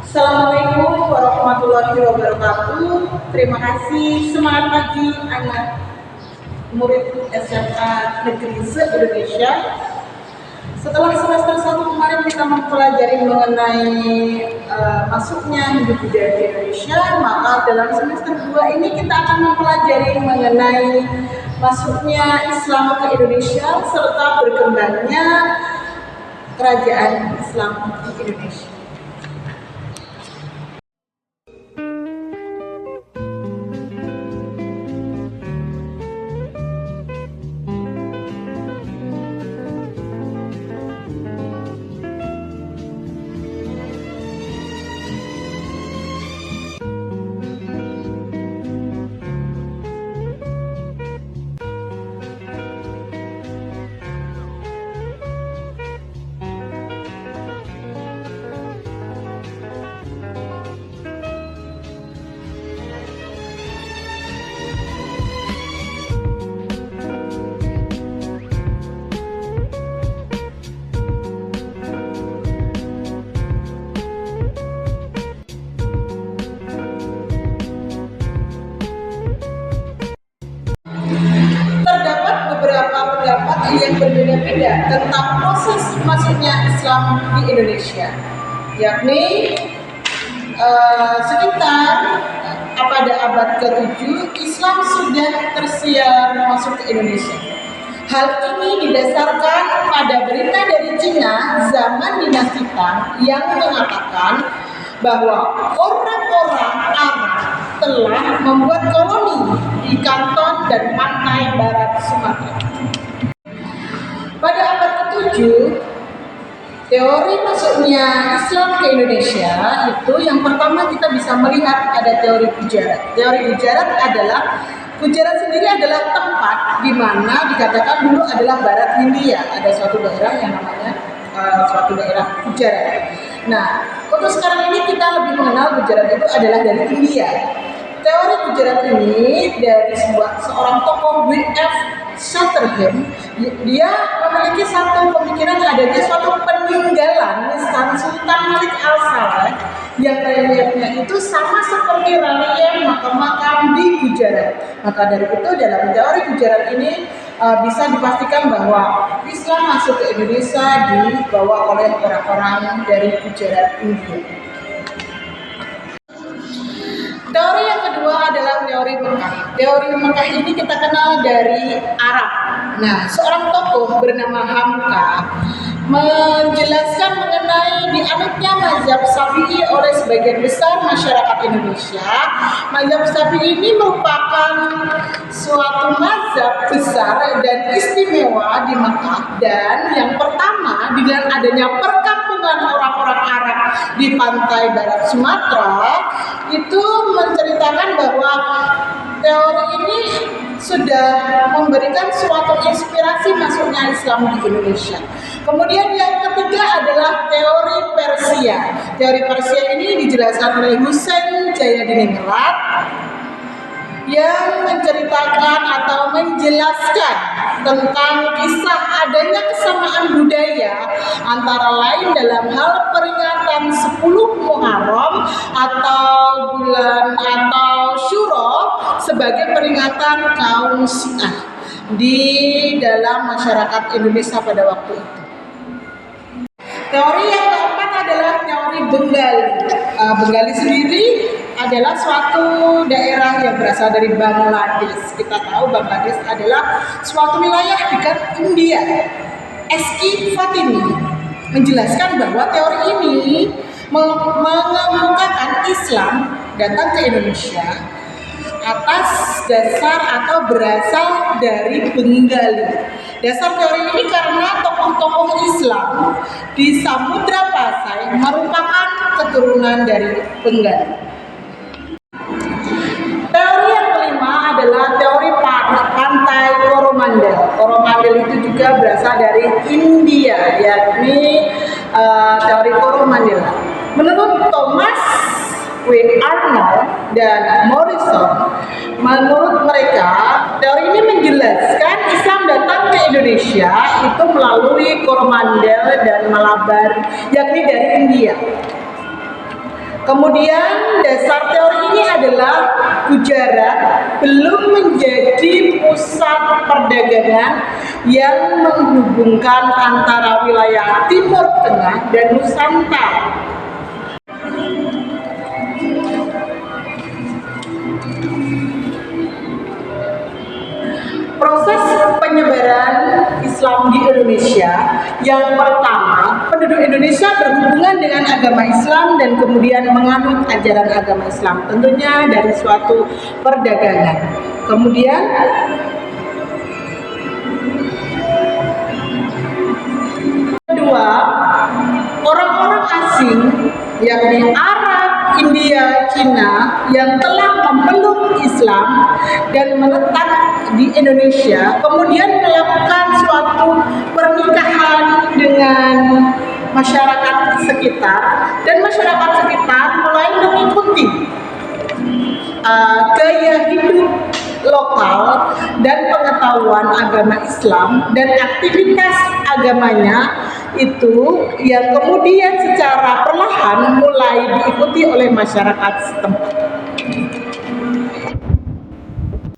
Assalamualaikum warahmatullahi wabarakatuh. Terima kasih. Semangat pagi anak murid SMA Negeri se-Indonesia. Setelah semester 1 kemarin kita mempelajari mengenai masuknya Hindu budaya di Indonesia, maka dalam semester 2 ini kita akan mempelajari mengenai masuknya Islam ke Indonesia serta berkembangnya kerajaan Islam di Indonesia. Terdapat beberapa pendapat yang berbeda-beda tentang proses masuknya Islam di Indonesia, yakni sekitar pada abad ke-7 Islam sudah tersiar masuk ke Indonesia. Hal ini didasarkan pada berita dari Cina zaman dinasti Tang yang mengatakan bahwa orang-orang Arab telah membuat koloni di Kanton dan pantai barat Sumatera. Pada abad ke-7, teori masuknya Islam ke Indonesia itu yang pertama kita bisa melihat ada teori Gujarat. Teori Gujarat sendiri adalah tempat di mana dikatakan dulu adalah Barat Hindia. Ada suatu daerah yang namanya suatu daerah Gujarat. Nah, untuk sekarang ini kita lebih mengenal Gujarat itu adalah dari India. Teori Gujarat ini dari seorang tokoh W.F. Sutherland. Dia memiliki satu pemikiran adanya suatu peninggalan Sultan Malik Al-Saleh yang reliefnya itu sama seperti relief makam-makam di Gujarat. Maka dari itu dalam teori Gujarat ini bisa dipastikan bahwa Islam masuk ke Indonesia dibawa oleh orang-orang dari Gujarat India. Teori yang kedua adalah teori Mekah. Teori Mekah ini kita kenal dari Arab. Nah, seorang tokoh bernama Hamka menjelaskan mengenai dianutnya mazhab Syafi'i oleh sebagian besar masyarakat Indonesia. Mazhab Syafi'i ini merupakan suatu mazhab besar dan istimewa di Mekah, dan yang pertama dengan adanya perkampungan orang-orang Arab di pantai barat Sumatera itu menceritakan bahwa teori ini sudah memberikan suatu inspirasi masuknya Islam di Indonesia. Kemudian yang ketiga adalah teori Persia. Teori Persia ini dijelaskan oleh Husain Jayadiningrat yang menceritakan atau menjelaskan tentang kisah adanya kesamaan budaya antara lain dalam hal peringatan 10 Muharram atau bulan atau Syuro sebagai peringatan kaum Syiah di dalam masyarakat Indonesia pada waktu itu. Teori yang keempat adalah teori Bengali. Bengali sendiri adalah suatu daerah yang berasal dari Bangladesh. Kita tahu Bangladesh adalah suatu wilayah dekat India. Eski Fatimi menjelaskan bahwa teori ini mengemukakan Islam datang ke Indonesia atas dasar atau berasal dari Bengali. Dasar teori ini karena tokoh-tokoh Islam di Samudra Pasai merupakan keturunan dari Bengali. Teori yang kelima adalah teori pantai Coromandel. Coromandel itu juga berasal dari India, yakni teori Coromandel. Menurut Thomas W. Arnold dan Morrison, menurut mereka teori ini menjelaskan Islam datang ke Indonesia itu melalui Coromandel dan Malabar, yakni dari India. Kemudian dasar teori ini adalah Gujarat belum menjadi pusat perdagangan yang menghubungkan antara wilayah Timur Tengah dan Nusantara. Proses penyebaran Islam di Indonesia, yang pertama, penduduk Indonesia berhubungan dengan agama Islam dan kemudian menganut ajaran agama Islam, tentunya dari suatu perdagangan. Kemudian kedua, orang-orang asing yakni Arab, India, Cina yang telah memeluk Islam dan menetap di Indonesia, kemudian melakukan suatu pernikahan dengan masyarakat sekitar, dan masyarakat sekitar mulai mengikuti gaya hidup lokal dan pengetahuan agama Islam dan aktivitas agamanya itu yang kemudian secara perlahan mulai diikuti oleh masyarakat setempat.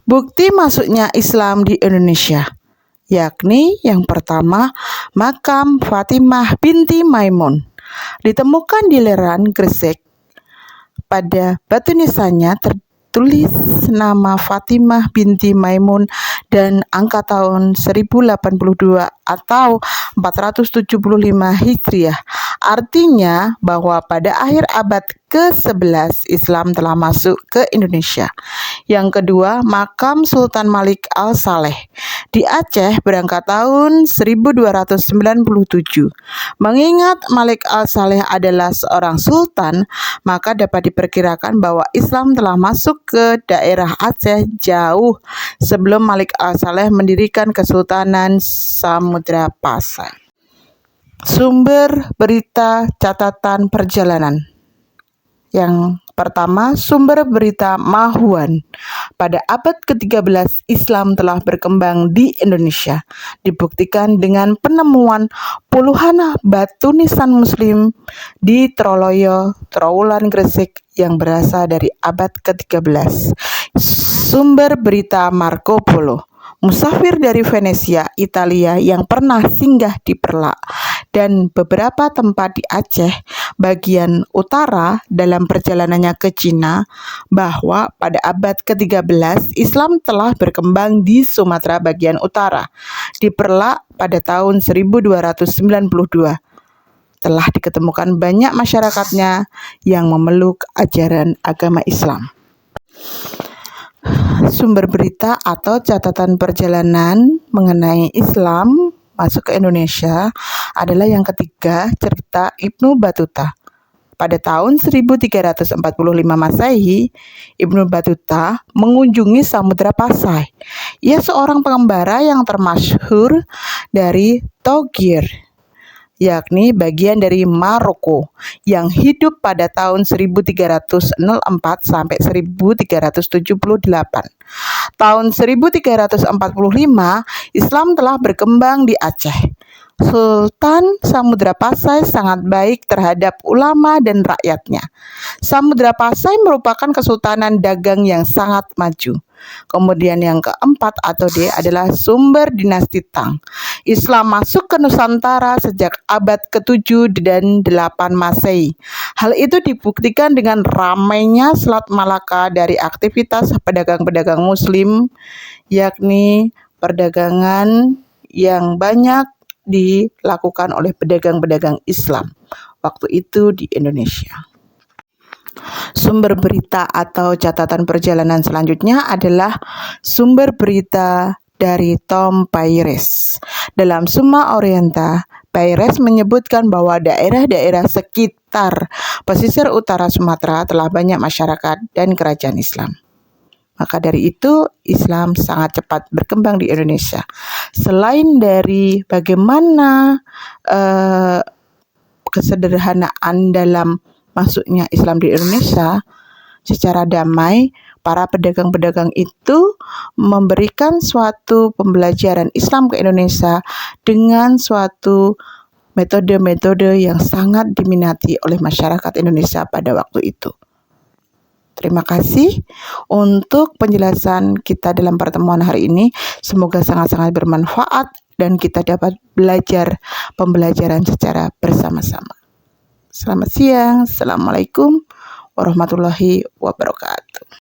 Bukti masuknya Islam di Indonesia, yakni yang pertama, makam Fatimah binti Maimun, ditemukan di Leran, Gresik. Pada batu nisannya tertulis nama Fatimah binti Maimun dan angka tahun 1082 atau 475 Hijriah. Artinya bahwa pada akhir abad ke-11 Islam telah masuk ke Indonesia. Yang kedua, makam Sultan Malik Al-Saleh di Aceh berangkat tahun 1297. Mengingat Malik Al-Saleh adalah seorang sultan, maka dapat diperkirakan bahwa Islam telah masuk ke daerah Aceh jauh sebelum Malik Al-Saleh mendirikan Kesultanan Samudra Pasai. Sumber berita catatan perjalanan. Yang pertama, sumber berita Mahuan. Pada abad ke-13 Islam telah berkembang di Indonesia, dibuktikan dengan penemuan puluhan batu nisan muslim di Troloyo, Trowulan, Gresik yang berasal dari abad ke-13. Sumber berita Marco Polo. Musafir dari Venesia, Italia yang pernah singgah di Perlak dan beberapa tempat di Aceh bagian utara dalam perjalanannya ke Cina, bahwa pada abad ke-13 Islam telah berkembang di Sumatera bagian utara. Di Perlak pada tahun 1292 telah diketemukan banyak masyarakatnya yang memeluk ajaran agama Islam. Sumber berita atau catatan perjalanan mengenai Islam masuk ke Indonesia adalah yang ketiga, cerita Ibnu Battuta. Pada tahun 1345 Masehi, Ibnu Battuta mengunjungi Samudra Pasai. Ia seorang pengembara yang termasyhur dari Togir, yakni bagian dari Maroko, yang hidup pada tahun 1304 sampai 1378. Tahun 1345, Islam telah berkembang di Aceh. Sultan Samudra Pasai sangat baik terhadap ulama dan rakyatnya. Samudra Pasai merupakan kesultanan dagang yang sangat maju. Kemudian yang keempat atau D adalah sumber dinasti Tang. Islam masuk ke Nusantara sejak abad ke-7 dan 8 Masehi. Hal itu dibuktikan dengan ramainya Selat Malaka dari aktivitas pedagang-pedagang muslim, yakni perdagangan yang banyak dilakukan oleh pedagang-pedagang Islam waktu itu di Indonesia. Sumber berita atau catatan perjalanan selanjutnya adalah sumber berita dari Tom Paires. Dalam Summa Orienta, Paires menyebutkan bahwa daerah-daerah sekitar pesisir utara Sumatera telah banyak masyarakat dan kerajaan Islam. Maka dari itu, Islam sangat cepat berkembang di Indonesia. Selain dari bagaimana kesederhanaan dalam masuknya Islam di Indonesia secara damai, para pedagang-pedagang itu memberikan suatu pembelajaran Islam ke Indonesia dengan suatu metode-metode yang sangat diminati oleh masyarakat Indonesia pada waktu itu. Terima kasih untuk penjelasan kita dalam pertemuan hari ini. Semoga sangat-sangat bermanfaat dan kita dapat belajar pembelajaran secara bersama-sama. Selamat siang. Assalamualaikum warahmatullahi wabarakatuh.